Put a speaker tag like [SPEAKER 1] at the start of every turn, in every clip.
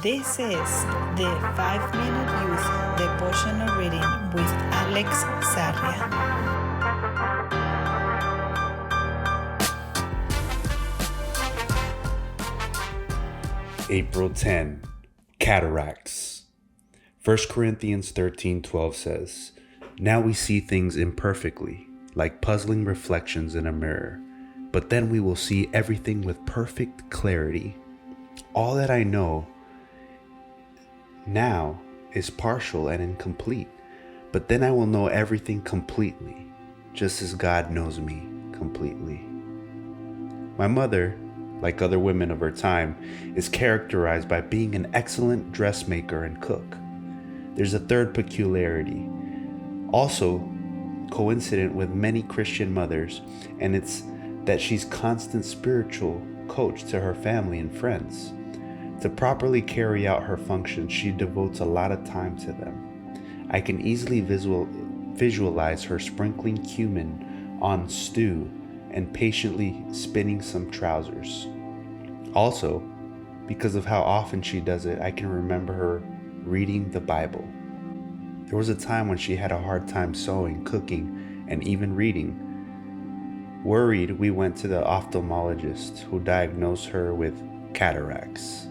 [SPEAKER 1] This is the 5-Minute Youth Devotional Reading with Alex Sarria.
[SPEAKER 2] April 10, Cataracts. 1 Corinthians 13:12 says, "Now we see things imperfectly, like puzzling reflections in a mirror, but then we will see everything with perfect clarity. All that I know now is partial and incomplete, but then I will know everything completely, just as God knows me completely." My mother, like other women of her time, is characterized by being an excellent dressmaker and cook. There's a third peculiarity, also coincident with many Christian mothers, and it's that she's constant spiritual coach to her family and friends. To properly carry out her functions, she devotes a lot of time to them. I can easily visualize her sprinkling cumin on stew and patiently spinning some trousers. Also, because of how often she does it, I can remember her reading the Bible. There was a time when she had a hard time sewing, cooking, and even reading. Worried, we went to the ophthalmologist, who diagnosed her with cataracts.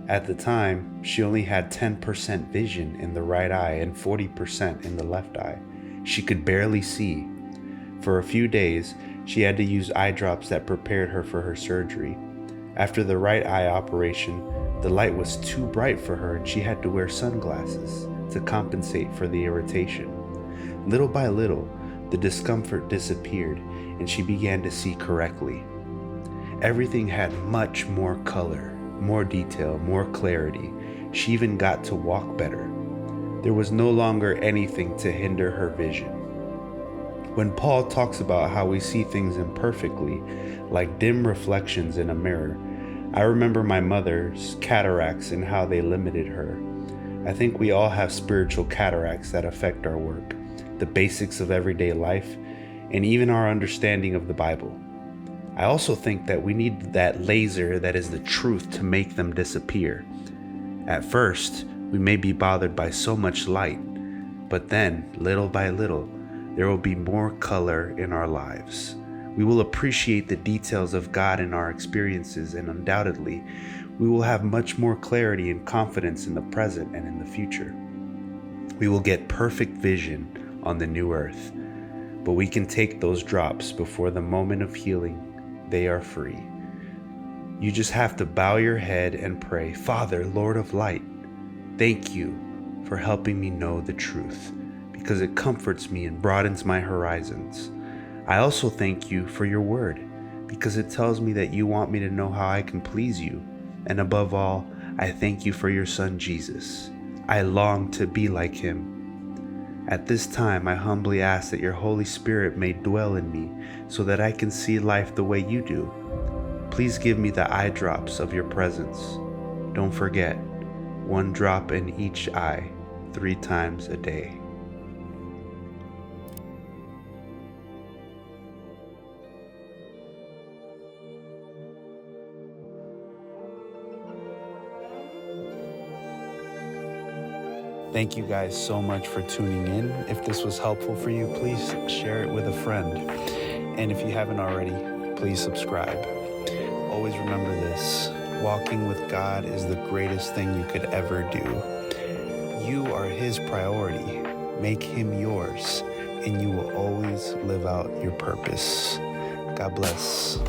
[SPEAKER 2] At the time, she only had 10% vision in the right eye and 40% in the left eye. She could barely see. For a few days, she had to use eye drops that prepared her for her surgery. After the right eye operation, the light was too bright for her and she had to wear sunglasses to compensate for the irritation. Little by little, the discomfort disappeared and she began to see correctly. Everything had much more color, more detail, more clarity. She even got to walk better. There was no longer anything to hinder her vision. When Paul talks about how we see things imperfectly, like dim reflections in a mirror, I remember my mother's cataracts and how they limited her. I think we all have spiritual cataracts that affect our work, the basics of everyday life, and even our understanding of the Bible. I also think that we need that laser that is the truth to make them disappear. At first, we may be bothered by so much light, but then, little by little, there will be more color in our lives. We will appreciate the details of God in our experiences, and undoubtedly, we will have much more clarity and confidence in the present and in the future. We will get perfect vision on the new earth, but we can take those drops before the moment of healing. They are free. You just have to bow your head and pray, "Father, Lord of light, thank you for helping me know the truth, because it comforts me and broadens my horizons. I also thank you for your word, because it tells me that you want me to know how I can please you. And above all, I thank you for your Son, Jesus. I long to be like him. At this time, I humbly ask that your Holy Spirit may dwell in me so that I can see life the way you do. Please give me the eye drops of your presence. Don't forget, 1 drop in each eye, 3 times a day." Thank you guys so much for tuning in. If this was helpful for you, please share it with a friend. And if you haven't already, please subscribe. Always remember this: walking with God is the greatest thing you could ever do. You are his priority. Make him yours, and you will always live out your purpose. God bless.